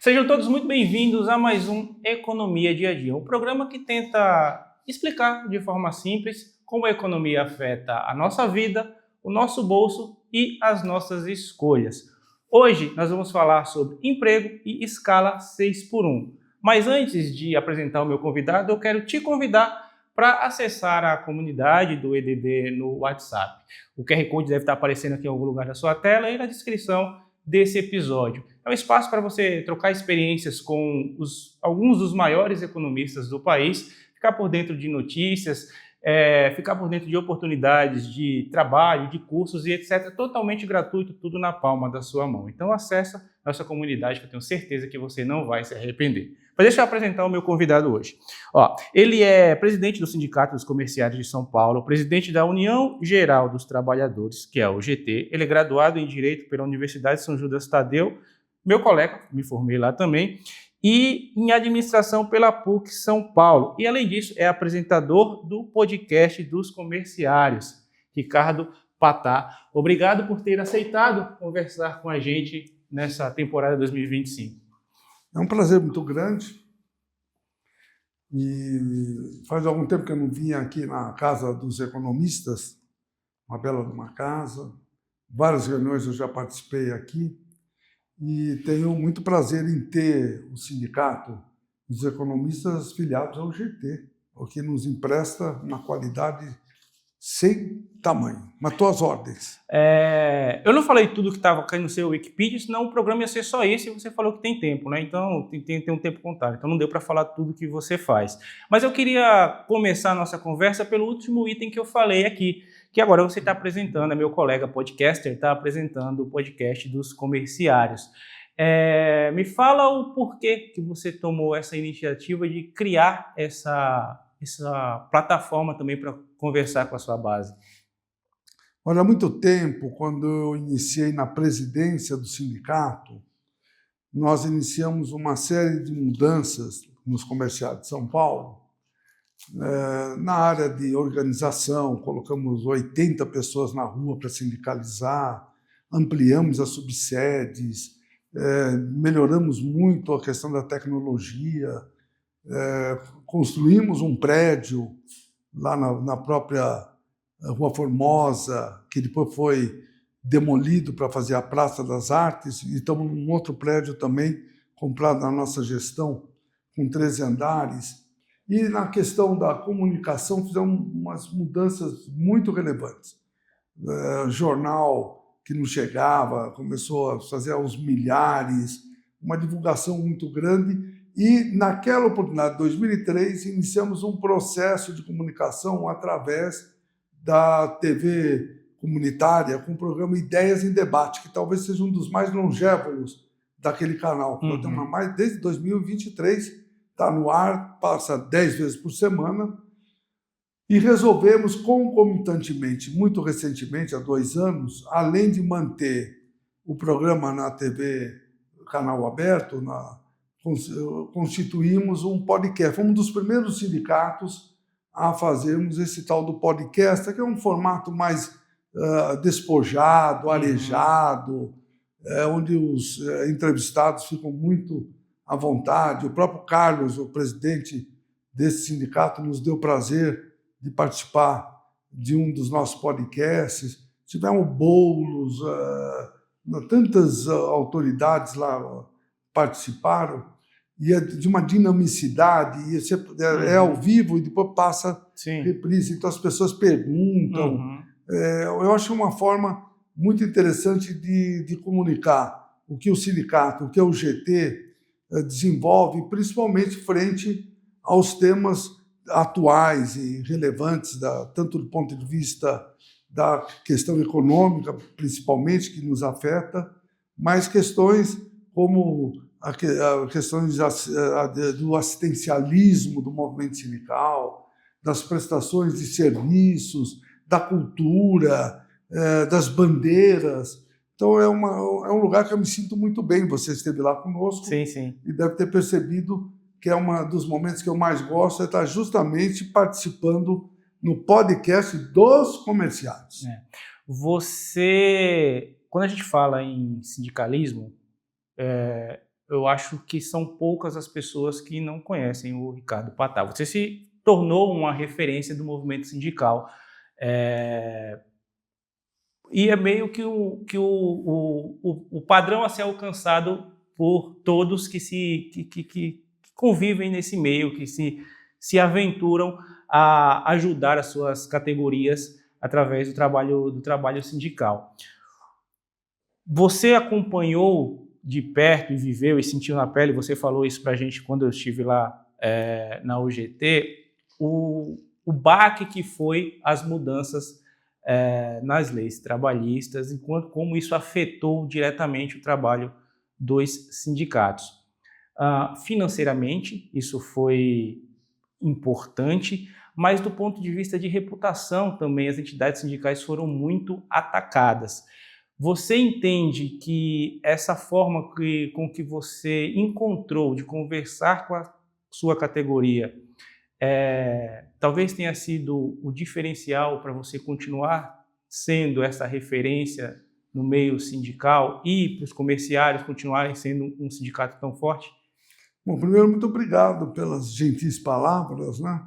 Sejam todos muito bem-vindos a mais um Economia Dia a Dia, um programa que tenta explicar de forma simples como a economia afeta a nossa vida, o nosso bolso e as nossas escolhas. Hoje nós vamos falar sobre emprego e escala 6 por 1. Mas antes de apresentar o meu convidado, eu quero te convidar para acessar a comunidade do EDD no WhatsApp. O QR Code deve estar aparecendo aqui em algum lugar da sua tela e na descrição desse episódio. É um espaço para você trocar experiências com alguns dos maiores economistas do país, ficar por dentro de notícias, ficar por dentro de oportunidades de trabalho, de cursos e etc. Totalmente gratuito, tudo na palma da sua mão. Então acessa nossa comunidade que eu tenho certeza que você não vai se arrepender. Mas deixa eu apresentar o meu convidado hoje. Ele é presidente do Sindicato dos Comerciários de São Paulo, presidente da União Geral dos Trabalhadores, que é a UGT. Ele é graduado em Direito pela Universidade São Judas Tadeu, meu colega, me formei lá também, e em Administração pela PUC São Paulo. E, além disso, é apresentador do podcast dos comerciários, Ricardo Patá. Obrigado por ter aceitado conversar com a gente nessa temporada 2025. É um prazer muito grande. E faz algum tempo que eu não vinha aqui na Casa dos Economistas, uma bela de uma casa. Várias reuniões eu já participei aqui. E tenho muito prazer em ter o Sindicato dos Economistas filiados ao GT, o que nos empresta uma qualidade sem tamanho. Mas tuas ordens. Eu não falei tudo que estava caindo no seu Wikipedia, senão o programa ia ser só esse e você falou que tem tempo, né? Então tem um tempo contado, então não deu para falar tudo que você faz. Mas eu queria começar a nossa conversa pelo último item que eu falei aqui, que agora você está apresentando, é meu colega podcaster, está apresentando o podcast dos comerciários. Me fala o porquê que você tomou essa iniciativa de criar essa plataforma também para conversar com a sua base. Olha, há muito tempo, quando eu iniciei na presidência do sindicato, nós iniciamos uma série de mudanças nos comerciários de São Paulo. Na área de organização, colocamos 80 pessoas na rua para sindicalizar, ampliamos as subsedes, melhoramos muito a questão da tecnologia, construímos um prédio lá na própria Rua Formosa, que depois foi demolido para fazer a Praça das Artes, e estamos num outro prédio também, comprado na nossa gestão, com 13 andares. E na questão da comunicação, fizemos umas mudanças muito relevantes. Jornal que não chegava, começou a fazer aos milhares, uma divulgação muito grande. E, naquela oportunidade, em 2003, iniciamos um processo de comunicação através da TV comunitária, com o programa Ideias em Debate, que talvez seja um dos mais longevos daquele canal. Desde 2023, está no ar, passa 10 vezes por semana, e resolvemos concomitantemente, muito recentemente, há 2 anos, além de manter o programa na TV canal aberto, constituímos um podcast. Fomos um dos primeiros sindicatos a fazermos esse tal do podcast, que é um formato mais despojado, arejado, onde os entrevistados ficam muito à vontade. O próprio Carlos, o presidente desse sindicato, nos deu prazer de participar de um dos nossos podcasts. Tivemos Boulos, tantas autoridades lá participaram, e é de uma dinamicidade, e é ao vivo e depois passa reprise. Então as pessoas perguntam. Eu acho uma forma muito interessante de comunicar o que o sindicato, o que o GT desenvolve, principalmente frente aos temas atuais e relevantes, tanto do ponto de vista da questão econômica, principalmente, que nos afeta, mas questões como questões do assistencialismo do movimento sindical, das prestações de serviços, da cultura, das bandeiras. Então, é um lugar que eu me sinto muito bem. Você esteve lá conosco. Sim. E deve ter percebido que é um dos momentos que eu mais gosto, é estar justamente participando no podcast dos comerciários. Quando a gente fala em sindicalismo, eu acho que são poucas as pessoas que não conhecem o Ricardo Patá. Você se tornou uma referência do movimento sindical. E é meio que o padrão a ser alcançado por todos que convivem nesse meio, que se aventuram a ajudar as suas categorias através do trabalho sindical. Você acompanhou de perto e viveu e sentiu na pele, você falou isso para a gente quando eu estive lá na UGT, o baque que foi as mudanças nas leis trabalhistas, como isso afetou diretamente o trabalho dos sindicatos. Financeiramente, isso foi importante, mas do ponto de vista de reputação também, as entidades sindicais foram muito atacadas. Você entende que essa forma com que você encontrou de conversar com a sua categoria talvez tenha sido o diferencial para você continuar sendo essa referência no meio sindical e para os comerciários continuarem sendo um sindicato tão forte? Bom, primeiro, muito obrigado pelas gentis palavras, né?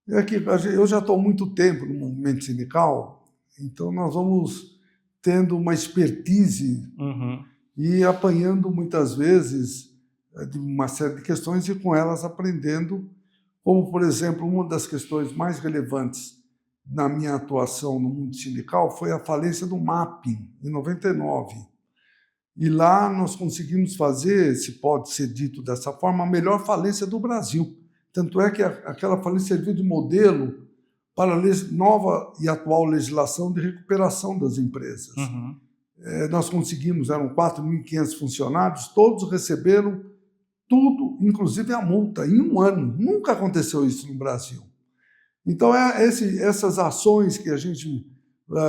É que eu já estou há muito tempo no movimento sindical, então nós vamos tendo uma expertise e apanhando muitas vezes de uma série de questões e com elas aprendendo, como, por exemplo, uma das questões mais relevantes na minha atuação no mundo sindical foi a falência do MAPIM, em 99. E lá nós conseguimos fazer, se pode ser dito dessa forma, a melhor falência do Brasil. Tanto é que aquela falência serviu de modelo para a nova e atual legislação de recuperação das empresas. Nós conseguimos, eram 4.500 funcionários, todos receberam tudo, inclusive a multa, em um ano. Nunca aconteceu isso no Brasil. Então, essas ações que a gente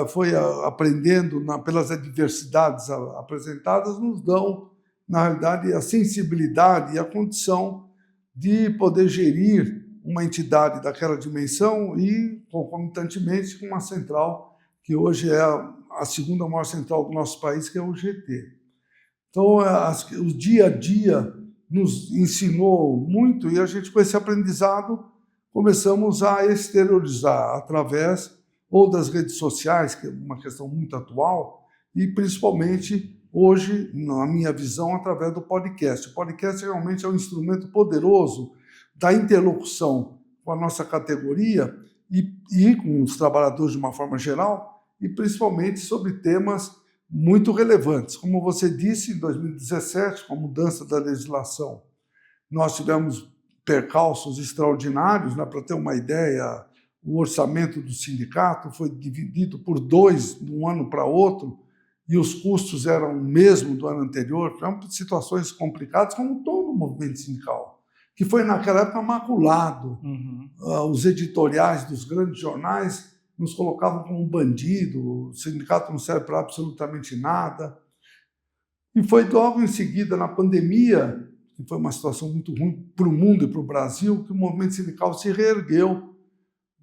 foi aprendendo pelas adversidades apresentadas nos dão, na realidade, a sensibilidade e a condição de poder gerir uma entidade daquela dimensão e, concomitantemente, com uma central que hoje é a segunda maior central do nosso país, que é o GT. Então, o dia a dia nos ensinou muito e a gente, com esse aprendizado, começamos a exteriorizar através ou das redes sociais, que é uma questão muito atual, e principalmente hoje, na minha visão, através do podcast. O podcast realmente é um instrumento poderoso da interlocução com a nossa categoria e com os trabalhadores de uma forma geral, e principalmente sobre temas muito relevantes. Como você disse, em 2017, com a mudança da legislação, nós tivemos percalços extraordinários, né? Para ter uma ideia, o orçamento do sindicato foi dividido por 2 de um ano para outro, e os custos eram o mesmo do ano anterior. Eram situações complicadas, como todo o movimento sindical, que foi naquela época maculado. Os editoriais dos grandes jornais nos colocavam como um bandido, o sindicato não serve para absolutamente nada. E foi logo em seguida, na pandemia, que foi uma situação muito ruim para o mundo e para o Brasil, que o movimento sindical se reergueu.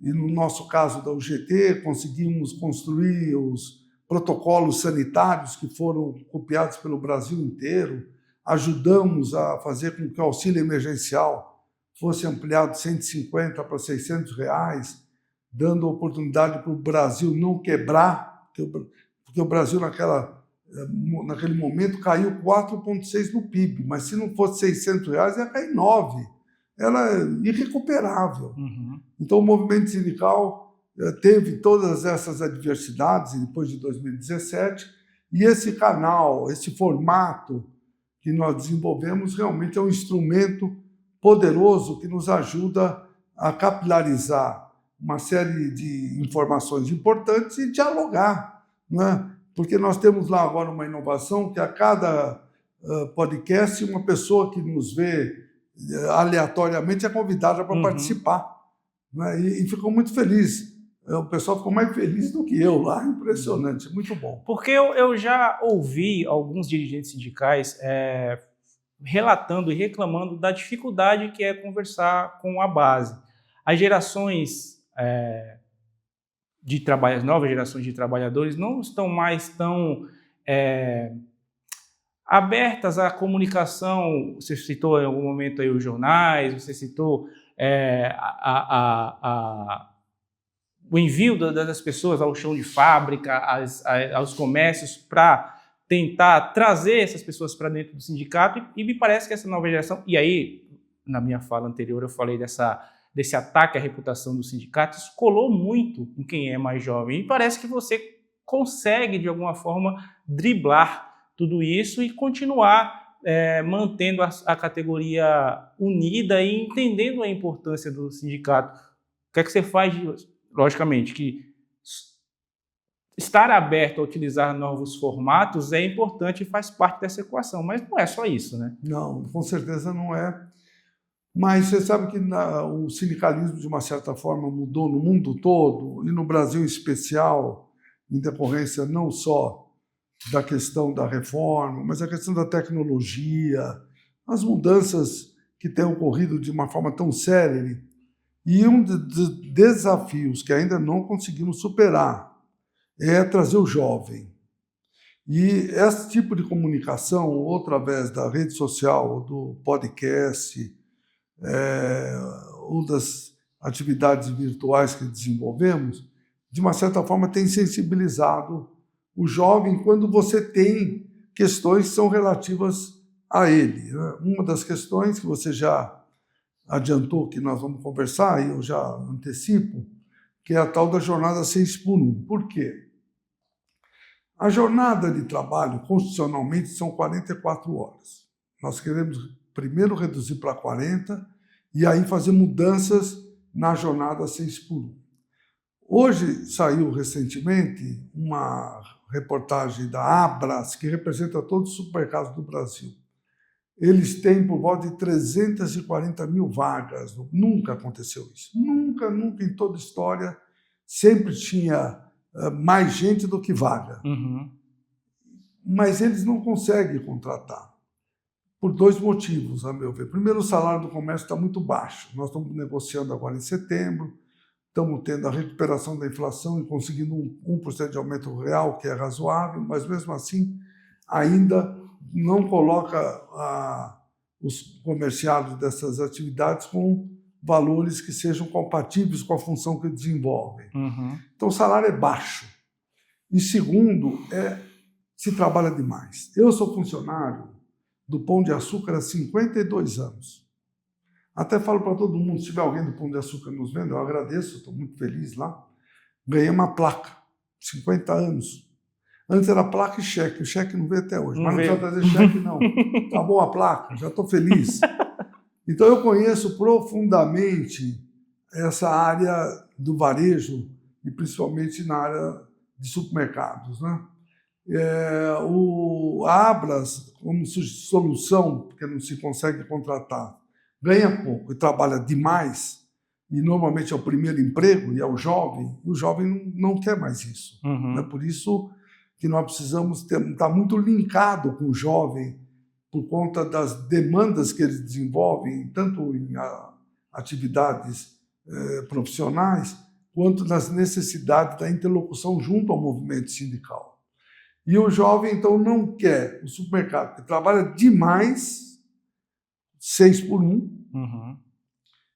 E no nosso caso da UGT, conseguimos construir os protocolos sanitários que foram copiados pelo Brasil inteiro, ajudamos a fazer com que o auxílio emergencial fosse ampliado de 150 para R$600, dando oportunidade para o Brasil não quebrar, porque o Brasil naquele momento caiu 4,6% no PIB, mas se não fosse R$600 ia cair 9%. Ela é irrecuperável. Então o movimento sindical teve todas essas adversidades depois de 2017, e esse canal, esse formato que nós desenvolvemos realmente é um instrumento poderoso que nos ajuda a capilarizar uma série de informações importantes e dialogar, né? Porque nós temos lá agora uma inovação que a cada podcast uma pessoa que nos vê aleatoriamente é convidada para participar, né? E ficou muito feliz. O pessoal ficou mais feliz do que eu lá, impressionante, muito bom. Porque eu já ouvi alguns dirigentes sindicais relatando e reclamando da dificuldade que é conversar com a base. As gerações novas gerações de trabalhadores não estão mais tão abertas à comunicação. Você citou em algum momento aí os jornais, você citou o envio das pessoas ao chão de fábrica, aos comércios, para tentar trazer essas pessoas para dentro do sindicato, e me parece que essa nova geração, e aí, na minha fala anterior, eu falei desse ataque à reputação dos sindicatos, isso colou muito em quem é mais jovem, e parece que você consegue, de alguma forma, driblar tudo isso e continuar mantendo a categoria unida e entendendo a importância do sindicato. O que é que você faz, logicamente, que estar aberto a utilizar novos formatos é importante e faz parte dessa equação, mas não é só isso, né? Não, com certeza não é. Mas você sabe que o sindicalismo, de uma certa forma, mudou no mundo todo, e no Brasil em especial, em decorrência não só da questão da reforma, mas a questão da tecnologia, as mudanças que têm ocorrido de uma forma tão célere. E um dos desafios que ainda não conseguimos superar é trazer o jovem. E esse tipo de comunicação, ou através da rede social, ou do podcast, ou das atividades virtuais que desenvolvemos, de uma certa forma tem sensibilizado o jovem quando você tem questões que são relativas a ele. Uma das questões que você já adiantou que nós vamos conversar, e eu já antecipo, que é a tal da jornada 6x1. Por quê? A jornada de trabalho, constitucionalmente, são 44 horas. Nós queremos primeiro reduzir para 40 e aí fazer mudanças na jornada 6x1. Hoje saiu recentemente uma reportagem da Abras, que representa todos os supermercados do Brasil. Eles têm por volta de 340 mil vagas. Nunca aconteceu isso. Nunca em toda a história sempre tinha mais gente do que vaga. Uhum. Mas eles não conseguem contratar. Por dois motivos, a meu ver. Primeiro, o salário do comércio está muito baixo. Nós estamos negociando agora em setembro, estamos tendo a recuperação da inflação e conseguindo 1% de aumento real, que é razoável, mas mesmo assim ainda não coloca os comerciários dessas atividades com valores que sejam compatíveis com a função que desenvolvem. Uhum. Então o salário é baixo. E segundo, se trabalha demais. Eu sou funcionário do Pão de Açúcar há 52 anos. Até falo para todo mundo, se tiver alguém do Pão de Açúcar nos vendo, eu agradeço, estou muito feliz lá. Ganhei uma placa, 50 anos. Antes era placa e cheque, o cheque não veio até hoje, mas não precisa trazer cheque não. Tá bom a placa, já estou feliz. Então eu conheço profundamente essa área do varejo e principalmente na área de supermercados, né? A Abras, como solução, porque não se consegue contratar, ganha pouco e trabalha demais, e normalmente é o primeiro emprego e é o jovem não quer mais isso. Uhum. É por isso que nós precisamos estar muito linkado com o jovem, por conta das demandas que eles desenvolvem, tanto em atividades profissionais, quanto nas necessidades da interlocução junto ao movimento sindical. E o jovem, então, não quer o supermercado, que trabalha demais, 6x1, Uhum.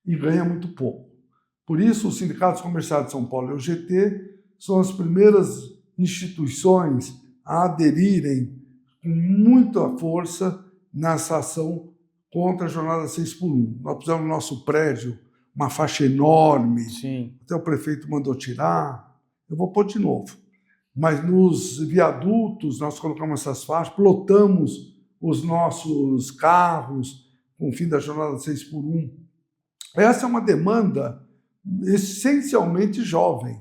e ganha muito pouco. Por isso, os sindicatos comerciais de São Paulo e o GT são as primeiras instituições a aderirem com muita força nessa ação contra a jornada 6x1. Nós pusemos no nosso prédio uma faixa enorme, Sim. até o prefeito mandou tirar, eu vou pôr de novo. Mas nos viadutos nós colocamos essas faixas, plotamos os nossos carros com o fim da jornada 6x1. Essa é uma demanda essencialmente jovem,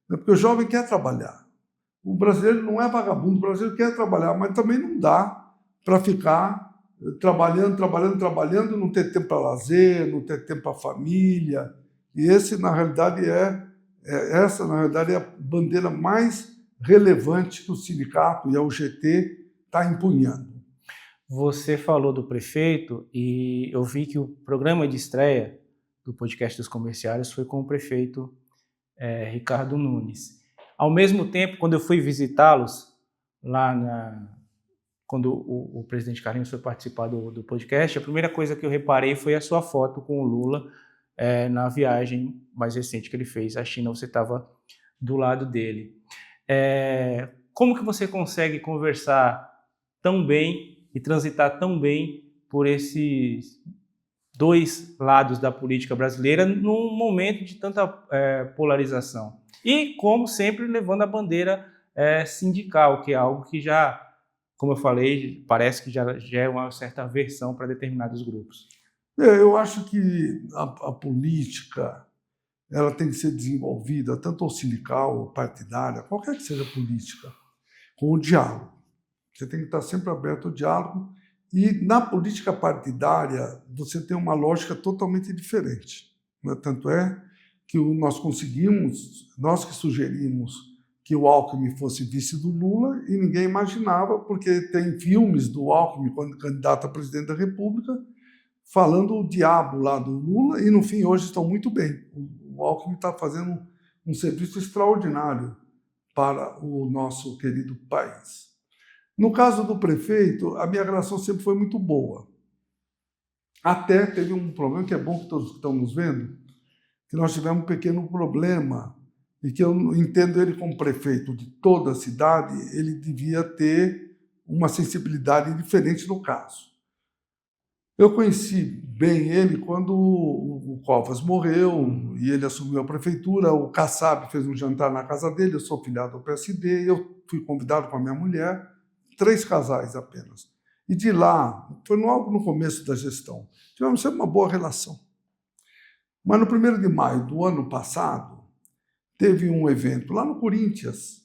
né? Porque o jovem quer trabalhar. O brasileiro não é vagabundo, o brasileiro quer trabalhar, mas também não dá para ficar trabalhando, não ter tempo para lazer, não ter tempo para família. E essa, na realidade, é a bandeira mais relevante que o sindicato e a UGT está empunhando. Você falou do prefeito e eu vi que o programa de estreia do podcast dos comerciários foi com o prefeito Ricardo Nunes. Ao mesmo tempo, quando eu fui visitá-los lá quando o presidente Carlinhos foi participar do podcast, a primeira coisa que eu reparei foi a sua foto com o Lula na viagem mais recente que ele fez à China. Você estava do lado dele. Como que você consegue conversar tão bem e transitar tão bem por esses dois lados da política brasileira num momento de tanta polarização? E, como sempre, levando a bandeira sindical, que é algo que já, como eu falei, parece que já é uma certa aversão para determinados grupos. Eu acho que a política ela tem que ser desenvolvida, tanto sindical, partidária, qualquer que seja a política, com o diálogo. Você tem que estar sempre aberto ao diálogo. E na política partidária, você tem uma lógica totalmente diferente. Né? Tanto é que nós que sugerimos que o Alckmin fosse vice do Lula, e ninguém imaginava, porque tem filmes do Alckmin, quando candidato a presidente da República, falando o diabo lá do Lula, e no fim hoje estão muito bem. O Alckmin está fazendo um serviço extraordinário para o nosso querido país. No caso do prefeito, a minha relação sempre foi muito boa. Até teve um problema, que é bom que todos que estão nos vendo, que nós tivemos um pequeno problema, e que eu entendo ele como prefeito de toda a cidade, ele devia ter uma sensibilidade diferente no caso. Eu conheci bem ele quando o Covas morreu e ele assumiu a prefeitura. O Kassab fez um jantar na casa dele, eu sou filiado ao PSD, eu fui convidado com a minha mulher, 3 casais apenas. E de lá, foi logo no começo da gestão, tivemos sempre uma boa relação. Mas no 1º de maio do ano passado, teve um evento lá no Corinthians,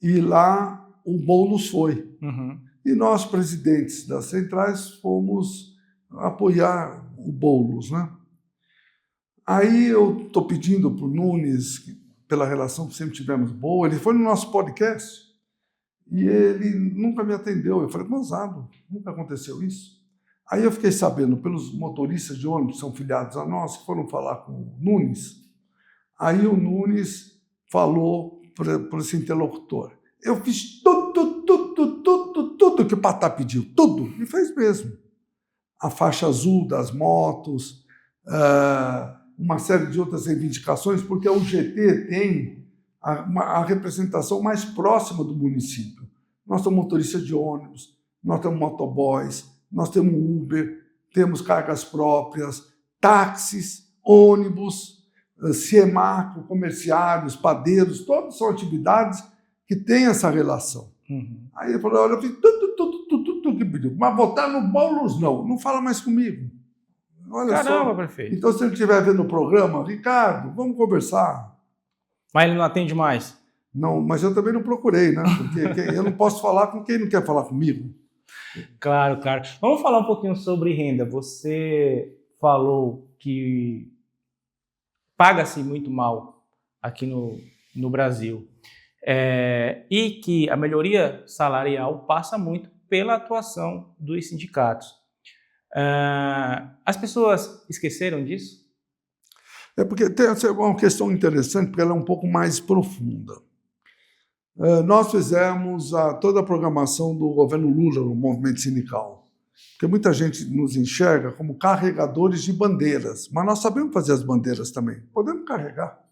e lá o Boulos foi. Uhum. E nós, presidentes das centrais, fomos apoiar o Boulos, né? Aí eu estou pedindo para o Nunes, pela relação que sempre tivemos boa, ele foi no nosso podcast e ele nunca me atendeu. Eu falei, gozado, nunca aconteceu isso. Aí eu fiquei sabendo pelos motoristas de ônibus que são filiados a nós, que foram falar com o Nunes. Aí o Nunes falou para esse interlocutor, eu fiz tudo que o Patá pediu, tudo, e fez mesmo. A faixa azul das motos, uma série de outras reivindicações, porque a UGT tem a representação mais próxima do município. Nós temos motoristas de ônibus, nós temos motoboys, nós temos Uber, temos cargas próprias, táxis, ônibus, Ciemaco, comerciários, padeiros, todas são atividades que têm essa relação. Uhum. Aí ele falou, olha, eu fiz tudo que pediu, mas votar no Boulos não fala mais comigo. Olha Caramba, só. prefeito. Então, se ele estiver vendo o programa, Ricardo, vamos conversar. Mas ele não atende mais? Não, mas eu também não procurei, né? Porque eu não posso falar com quem não quer falar comigo. Claro. Vamos falar um pouquinho sobre renda. Você falou que paga-se muito mal aqui no Brasil. E que a melhoria salarial passa muito pela atuação dos sindicatos. As pessoas esqueceram disso? Porque tem uma questão interessante, porque ela é um pouco mais profunda. Nós fizemos toda a programação do governo Lula no movimento sindical, porque muita gente nos enxerga como carregadores de bandeiras, mas nós sabemos fazer as bandeiras também, podemos carregar.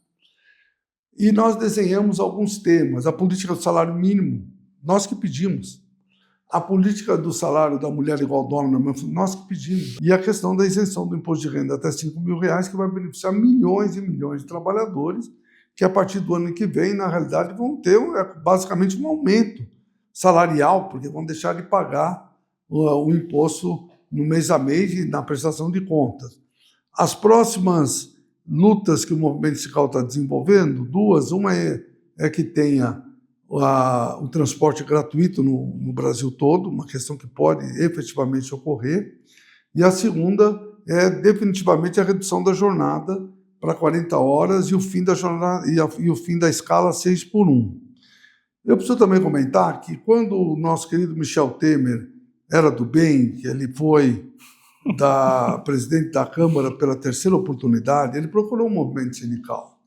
E nós desenhamos alguns temas, a política do salário mínimo, nós que pedimos. A política do salário da mulher igual autônoma, nós que pedimos. E a questão da isenção do imposto de renda até R$5.000, que vai beneficiar milhões e milhões de trabalhadores, que a partir do ano que vem, na realidade, vão ter basicamente um aumento salarial, porque vão deixar de pagar o imposto no mês a mês e na prestação de contas. As próximas lutas que o movimento sindical está desenvolvendo, duas, uma é que tenha o transporte gratuito no Brasil todo, uma questão que pode efetivamente ocorrer, e a segunda é definitivamente a redução da jornada para 40 horas e o fim da jornada e o fim da escala 6x1. Eu preciso também comentar que quando o nosso querido Michel Temer era do bem, que ele foi presidente da Câmara pela 3ª oportunidade, ele procurou um movimento sindical.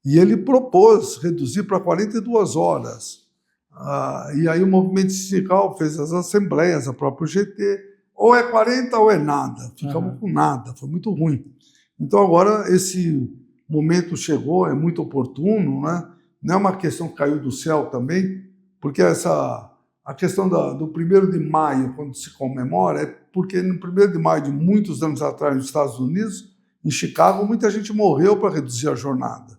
E ele propôs reduzir para 42 horas E aí o movimento sindical fez as assembleias, a própria GT, ou é 40 ou é nada. Ficamos com nada, foi muito ruim. Então agora esse momento chegou, é muito oportuno, né? Não é uma questão que caiu do céu também, porque a questão do 1º de maio, quando se comemora, é porque no 1º de maio de muitos anos atrás, nos Estados Unidos, em Chicago, muita gente morreu para reduzir a jornada.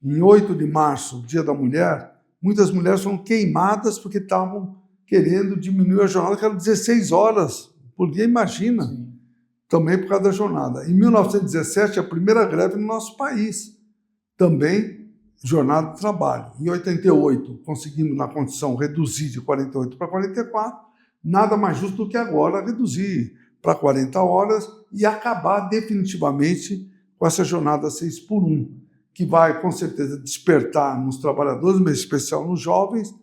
Em 8 de março, Dia da Mulher, muitas mulheres foram queimadas porque estavam querendo diminuir a jornada, que eram 16 horas por dia, imagina. Sim. Também por causa da jornada. Em 1917, a primeira greve no nosso país, também jornada de trabalho. Em 88, conseguimos, na condição, reduzir de 48 para 44, nada mais justo do que agora reduzir para 40 horas e acabar definitivamente com essa jornada 6x1, que vai, com certeza, despertar nos trabalhadores, mas em especial nos jovens,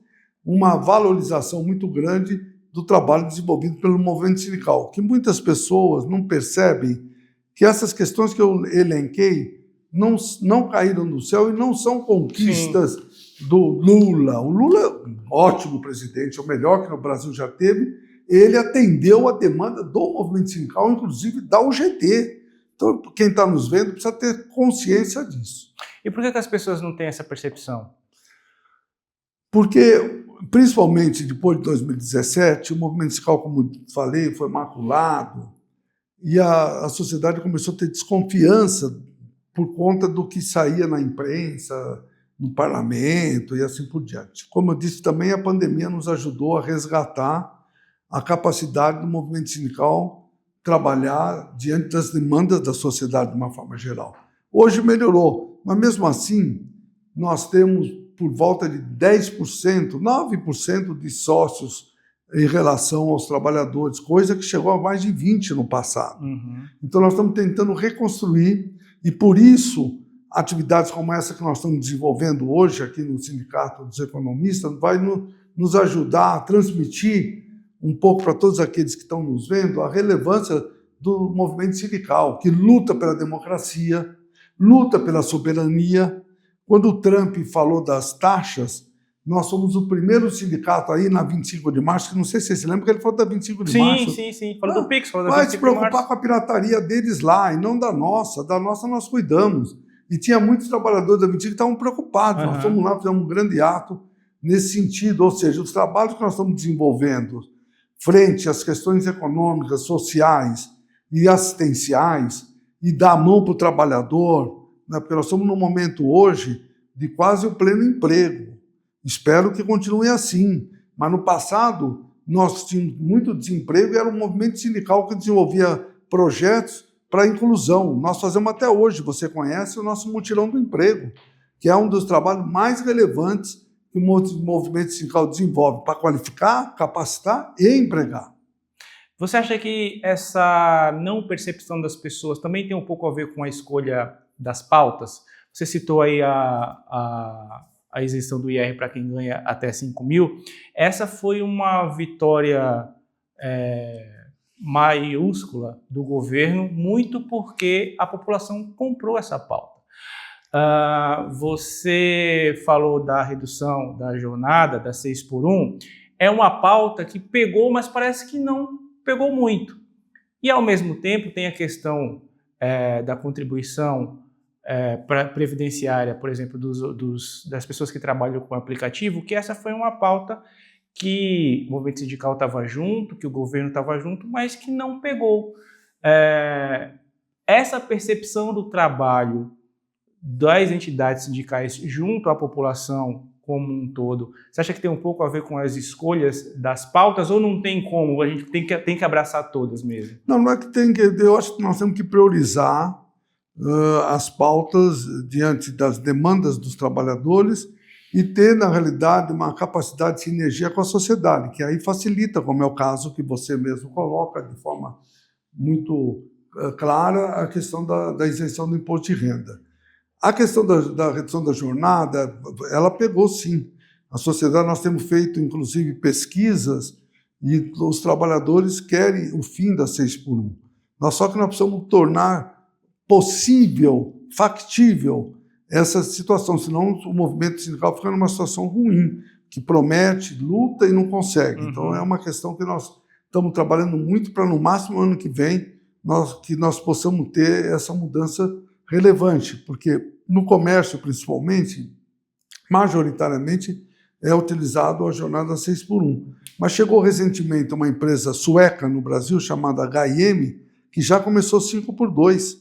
uma valorização muito grande do trabalho desenvolvido pelo movimento sindical, que muitas pessoas não percebem que essas questões que eu elenquei não caíram do céu e não são conquistas do Lula. O Lula é um ótimo presidente, é o melhor que o Brasil já teve. Ele atendeu a demanda do movimento sindical, inclusive da UGT. Então, quem está nos vendo precisa ter consciência disso. E por que as pessoas não têm essa percepção? Porque, principalmente depois de 2017, o movimento sindical, como falei, foi maculado e a sociedade começou a ter desconfiança por conta do que saía na imprensa, no parlamento e assim por diante. Como eu disse, também a pandemia nos ajudou a resgatar a capacidade do movimento sindical trabalhar diante das demandas da sociedade de uma forma geral. Hoje melhorou, mas mesmo assim nós temos por volta de 10%, 9% de sócios em relação aos trabalhadores, coisa que chegou a mais de 20% no passado. Então nós estamos tentando reconstruir e por isso atividades como essa que nós estamos desenvolvendo hoje aqui no Sindicato dos Economistas vai nos ajudar a transmitir um pouco para todos aqueles que estão nos vendo a relevância do movimento sindical, que luta pela democracia, luta pela soberania. Quando o Trump falou das taxas, nós somos o primeiro sindicato aí na 25 de março, que não sei se vocês se lembram, que ele falou da 25 de março. Sim. Falou do Pix, falou da 25 de março. Vai se preocupar com a pirataria deles lá, e não da nossa. Da nossa nós cuidamos. E tinha muitos trabalhadores da 25 que estavam preocupados. Nós fomos lá, fizemos um grande ato nesse sentido. Ou seja, os trabalhos que nós estamos desenvolvendo frente às questões econômicas, sociais e assistenciais, e dar a mão para o trabalhador, né? Porque nós estamos num momento hoje de quase o pleno emprego. Espero que continue assim. Mas no passado, nós tínhamos muito desemprego e era um movimento sindical que desenvolvia projetos para a inclusão. Nós fazemos até hoje, você conhece o nosso mutirão do emprego, que é um dos trabalhos mais relevantes que o movimento sindical desenvolve para qualificar, capacitar e empregar. Você acha que essa não percepção das pessoas também tem um pouco a ver com a escolha das pautas? Você citou aí a isenção do IR para quem ganha até 5 mil. Essa foi uma vitória maiúscula do governo, muito porque a população comprou essa pauta. Você falou da redução da jornada, da 6x1, é uma pauta que pegou, mas parece que não pegou muito. E, ao mesmo tempo, tem a questão da contribuição previdenciária, por exemplo, das pessoas que trabalham com o aplicativo, que essa foi uma pauta que o movimento sindical estava junto, que o governo estava junto, mas que não pegou. Essa percepção do trabalho das entidades sindicais junto à população como um todo, você acha que tem um pouco a ver com as escolhas das pautas ou não tem como? A gente tem que abraçar todas mesmo? Não é que tem que... Eu acho que nós temos que priorizar as pautas diante das demandas dos trabalhadores e ter, na realidade, uma capacidade de sinergia com a sociedade, que aí facilita, como é o caso que você mesmo coloca de forma muito clara, a questão da isenção do imposto de renda. A questão da redução da jornada, ela pegou sim. A sociedade, nós temos feito, inclusive, pesquisas e os trabalhadores querem o fim da 6x1. Só que nós precisamos tornar possível, factível, essa situação, senão o movimento sindical fica numa situação ruim. que promete, luta e não consegue. Então, é uma questão que nós estamos trabalhando muito para, no máximo, ano que vem, nós possamos ter essa mudança relevante, porque no comércio, principalmente, majoritariamente, é utilizado a jornada 6x1. Mas chegou recentemente uma empresa sueca no Brasil, chamada H&M, que já começou 5x2.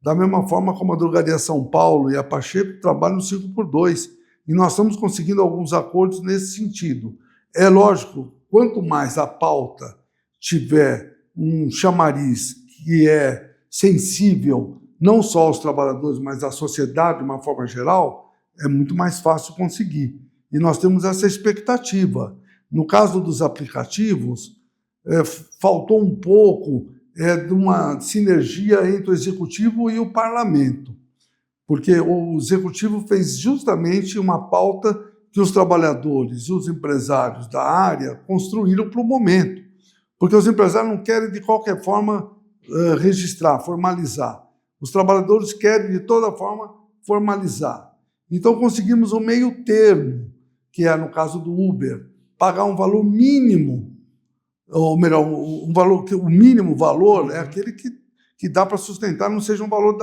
Da mesma forma como a Drogaria São Paulo e a Pacheco trabalham 5x2. E nós estamos conseguindo alguns acordos nesse sentido. É lógico, quanto mais a pauta tiver um chamariz que é sensível não só aos trabalhadores, mas à sociedade de uma forma geral, é muito mais fácil conseguir. E nós temos essa expectativa. No caso dos aplicativos, faltou um pouco de uma sinergia entre o Executivo e o Parlamento, porque o Executivo fez justamente uma pauta que os trabalhadores e os empresários da área construíram para o momento, porque os empresários não querem, de qualquer forma, registrar, formalizar. Os trabalhadores querem, de toda forma, formalizar. Então, conseguimos um meio termo, que é, no caso do Uber, pagar um valor mínimo, ou melhor, o mínimo valor é aquele que dá para sustentar, não seja um valor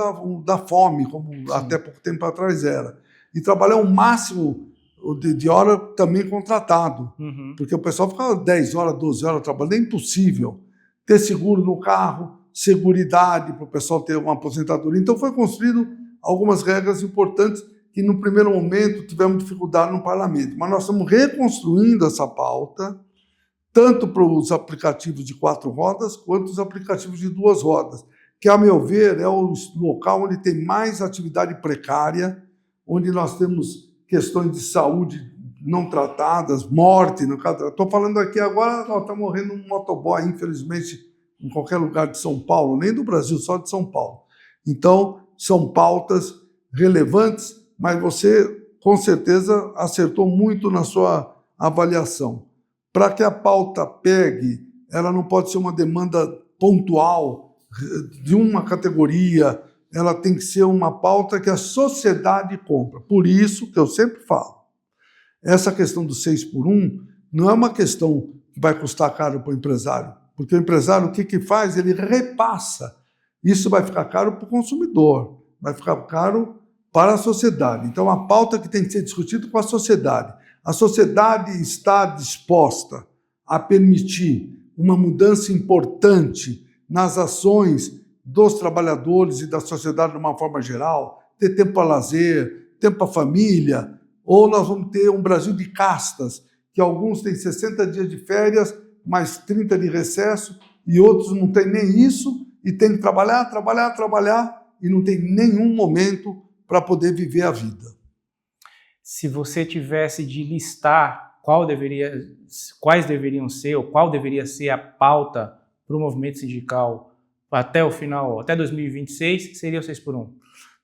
da fome, como até pouco tempo atrás era. E trabalhar o máximo de hora também contratado, porque o pessoal ficava 10 horas, 12 horas trabalhando, é impossível. Ter seguro no carro, seguridade para o pessoal ter uma aposentadoria. Então, foi construído algumas regras importantes que, no primeiro momento, tivemos dificuldade no parlamento. Mas nós estamos reconstruindo essa pauta, tanto para os aplicativos de 4 rodas, quanto os aplicativos de 2 rodas, que, a meu ver, é o local onde tem mais atividade precária, onde nós temos questões de saúde não tratadas, morte. Estou falando aqui agora, está morrendo um motoboy, infelizmente, em qualquer lugar de São Paulo, nem do Brasil, só de São Paulo. Então, são pautas relevantes, mas você, com certeza, acertou muito na sua avaliação. Para que a pauta pegue, ela não pode ser uma demanda pontual de uma categoria, ela tem que ser uma pauta que a sociedade compra. Por isso que eu sempre falo, essa questão do 6x1 não é uma questão que vai custar caro para o empresário, porque o empresário, o que faz? Ele repassa. Isso vai ficar caro para o consumidor, vai ficar caro para a sociedade. Então, a pauta que tem que ser discutida com a sociedade. A sociedade está disposta a permitir uma mudança importante nas ações dos trabalhadores e da sociedade de uma forma geral, ter tempo para lazer, tempo para família, ou nós vamos ter um Brasil de castas, que alguns têm 60 dias de férias, mais 30 de recesso, e outros não têm nem isso, e tem que trabalhar, e não tem nenhum momento para poder viver a vida. Se você tivesse de listar quais deveriam ser, ou qual deveria ser a pauta para o movimento sindical até o final, até 2026, seria o 6x1?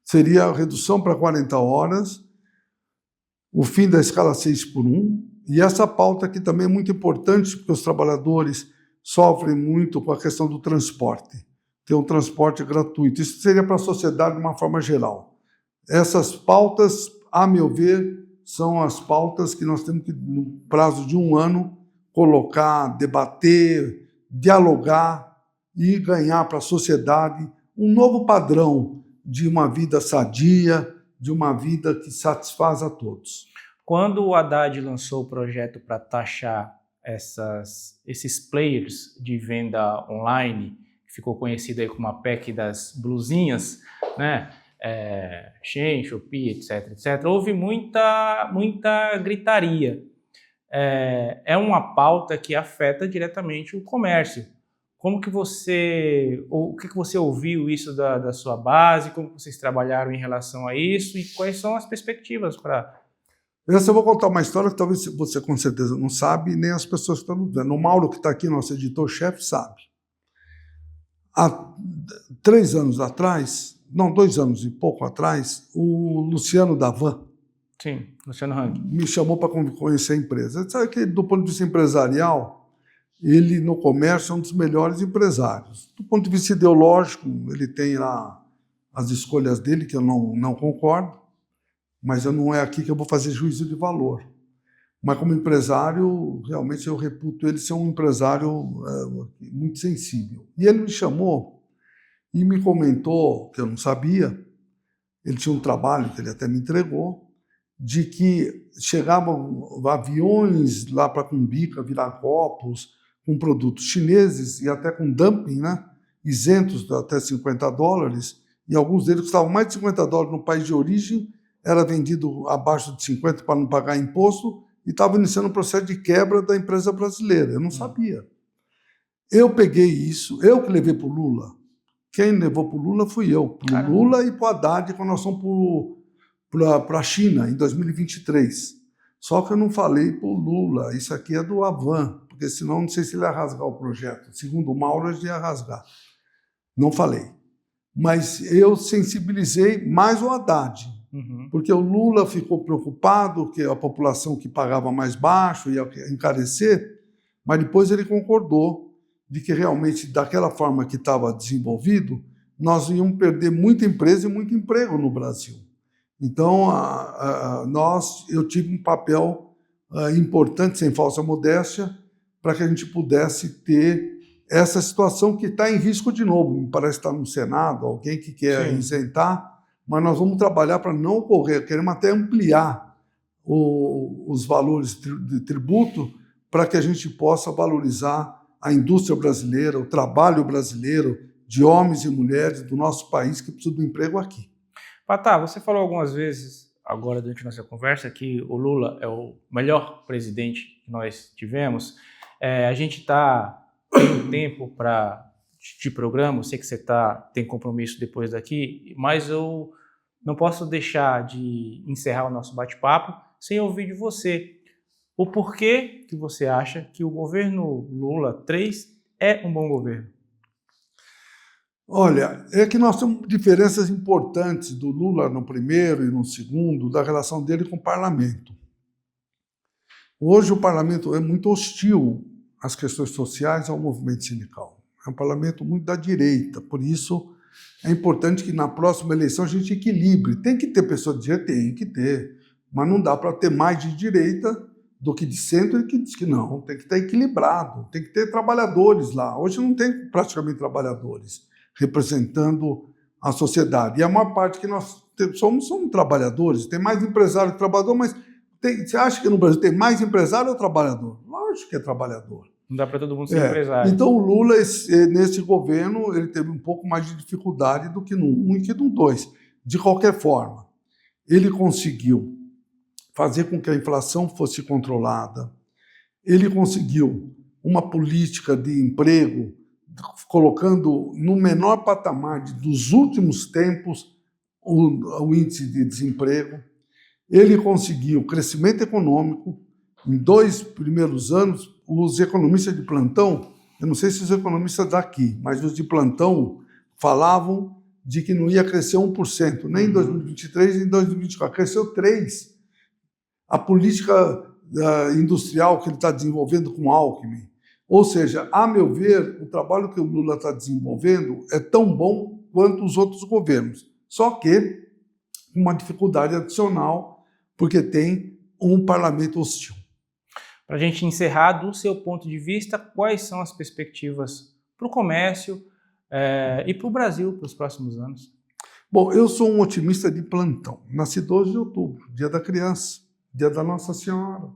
Seria a redução para 40 horas, o fim da escala 6x1, e essa pauta aqui também é muito importante, porque os trabalhadores sofrem muito com a questão do transporte, ter um transporte gratuito. Isso seria para a sociedade de uma forma geral. Essas pautas, a meu ver, são as pautas que nós temos que, no prazo de 1 ano, colocar, debater, dialogar e ganhar para a sociedade um novo padrão de uma vida sadia, de uma vida que satisfaz a todos. Quando o Haddad lançou o projeto para taxar esses players de venda online, que ficou conhecido aí como a PEC das blusinhas, né? Shein, Shopee, etc. Houve muita gritaria. É uma pauta que afeta diretamente o comércio. O que você ouviu isso da sua base? Como vocês trabalharam em relação a isso? E quais são as perspectivas para... Eu vou contar uma história que talvez você com certeza não sabe, nem as pessoas que estão nos vendo. O Mauro, que está aqui, nosso editor-chefe, sabe. Há 3 anos atrás, não, 2 anos e pouco atrás, o Luciano da Van, sim, Luciano Hang, me chamou para conhecer a empresa. Ele sabe que, do ponto de vista empresarial, ele, no comércio, é um dos melhores empresários. Do ponto de vista ideológico, ele tem lá as escolhas dele, que eu não concordo, mas não é aqui que eu vou fazer juízo de valor. Mas como empresário, realmente eu reputo ele ser um empresário muito sensível. E ele me chamou e me comentou, que eu não sabia, ele tinha um trabalho que ele até me entregou, de que chegavam aviões lá para Cumbica, Viracopos, com produtos chineses e até com dumping, né? Isentos até $50, e alguns deles custavam mais de $50 no país de origem, era vendido abaixo de 50 para não pagar imposto, e estava iniciando um processo de quebra da empresa brasileira. Eu não sabia. Eu peguei isso, eu que levei para o Lula. Quem levou para o Lula fui eu. Para o Lula e para o Haddad, quando nós fomos para a China, em 2023. Só que eu não falei para o Lula, isso aqui é do Avan, porque senão não sei se ele ia rasgar o projeto. Segundo o Mauro, ele ia rasgar. Não falei. Mas eu sensibilizei mais o Haddad, porque o Lula ficou preocupado que a população que pagava mais baixo ia encarecer, mas depois ele concordou de que realmente, daquela forma que estava desenvolvido, nós íamos perder muita empresa e muito emprego no Brasil. Então, eu tive um papel importante, sem falsa modéstia, para que a gente pudesse ter essa situação que está em risco de novo. Me parece que está no Senado, alguém que quer isentar, mas nós vamos trabalhar para não ocorrer. Queremos até ampliar os valores de tributo para que a gente possa valorizar a indústria brasileira, o trabalho brasileiro, de homens e mulheres do nosso país que precisam do emprego aqui. Patá, você falou algumas vezes, agora durante a nossa conversa, que o Lula é o melhor presidente que nós tivemos. A gente está tendo tempo de programa, eu sei que você tem compromisso depois daqui, mas eu não posso deixar de encerrar o nosso bate-papo sem ouvir de você o porquê que você acha que o governo Lula 3 é um bom governo. Olha, é que nós temos diferenças importantes do Lula no primeiro e no segundo, da relação dele com o parlamento. Hoje o parlamento é muito hostil às questões sociais, ao movimento sindical. É um parlamento muito da direita, por isso é importante que na próxima eleição a gente equilibre. Tem que ter pessoa de direita? Tem que ter, mas não dá para ter mais de direita do que de centro e que diz que não, tem que estar equilibrado, tem que ter trabalhadores lá. Hoje não tem praticamente trabalhadores representando a sociedade. E a maior parte que nós somos trabalhadores, tem mais empresário que trabalhador, mas você acha que no Brasil tem mais empresário ou trabalhador? Lógico que é trabalhador. Não dá para todo mundo ser empresário. Então o Lula, nesse governo, ele teve um pouco mais de dificuldade do que no 1 e que no 2. De qualquer forma, ele conseguiu fazer com que a inflação fosse controlada, ele conseguiu uma política de emprego colocando no menor patamar dos últimos tempos o índice de desemprego, ele conseguiu crescimento econômico. Em 2 primeiros anos, os economistas de plantão, eu não sei se os economistas daqui, mas os de plantão falavam de que não ia crescer 1%, nem em 2023 nem em 2024, cresceu 3%. A política industrial que ele está desenvolvendo com Alckmin. Ou seja, a meu ver, o trabalho que o Lula está desenvolvendo é tão bom quanto os outros governos, só que com uma dificuldade adicional, porque tem um parlamento hostil. Para a gente encerrar, do seu ponto de vista, quais são as perspectivas para o comércio e para o Brasil para os próximos anos? Bom, eu sou um otimista de plantão. Nasci 12 de outubro, dia da criança, dia da Nossa Senhora,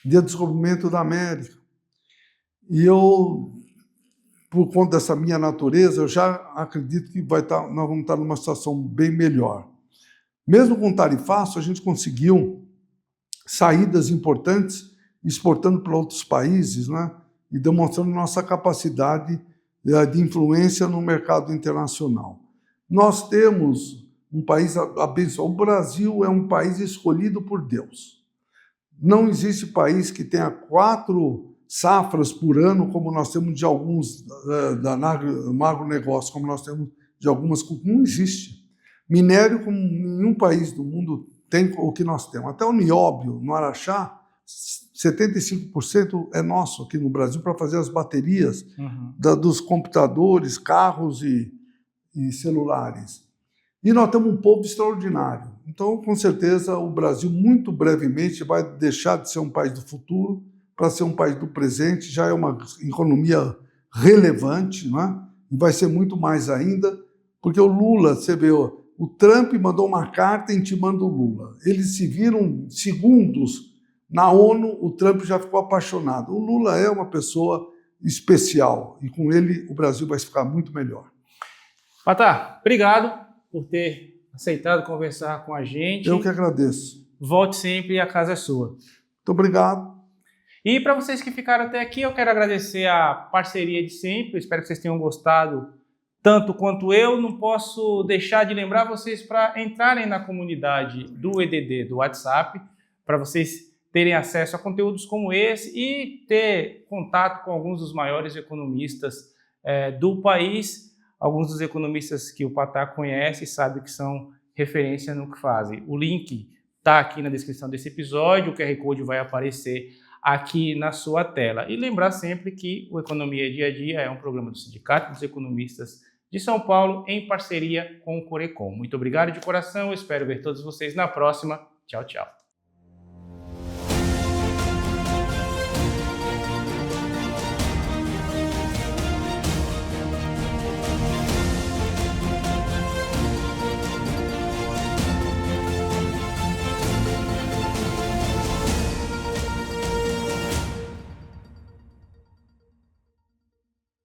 dia do descobrimento da América. E eu, por conta dessa minha natureza, eu já acredito que nós vamos estar numa situação bem melhor. Mesmo com tarifaço, a gente conseguiu saídas importantes, exportando para outros países, né? E demonstrando nossa capacidade de influência no mercado internacional. Nós temos um país abençoado. O Brasil é um país escolhido por Deus. Não existe país que tenha 4 safras por ano, como nós temos de alguns no agronegócio, como nós temos de algumas culturas. Não existe. Minério, como nenhum país do mundo tem o que nós temos. Até o nióbio, no Araxá, 75% é nosso aqui no Brasil para fazer as baterias dos computadores, carros e celulares. E nós temos um povo extraordinário. Então, com certeza, o Brasil, muito brevemente, vai deixar de ser um país do futuro para ser um país do presente. Já é uma economia relevante, não é? E vai ser muito mais ainda, porque o Lula, você vê, o Trump mandou uma carta intimando o Lula. Eles se viram segundos na ONU, o Trump já ficou apaixonado. O Lula é uma pessoa especial e com ele o Brasil vai ficar muito melhor. Patá, obrigado por ter aceitado conversar com a gente. Eu que agradeço. Volte sempre, a casa é sua. Muito obrigado. E para vocês que ficaram até aqui, eu quero agradecer a parceria de sempre. Eu espero que vocês tenham gostado tanto quanto eu. Não posso deixar de lembrar vocês para entrarem na comunidade do EDD do WhatsApp, para vocês terem acesso a conteúdos como esse e ter contato com alguns dos maiores economistas do país, alguns dos economistas que o Patá conhece e sabe que são referência no que fazem. O link está aqui na descrição desse episódio, o QR Code vai aparecer aqui na sua tela. E lembrar sempre que o Economia Dia a Dia é um programa do Sindicato dos Economistas de São Paulo em parceria com o Corecon. Muito obrigado de coração, eu espero ver todos vocês na próxima. Tchau, tchau.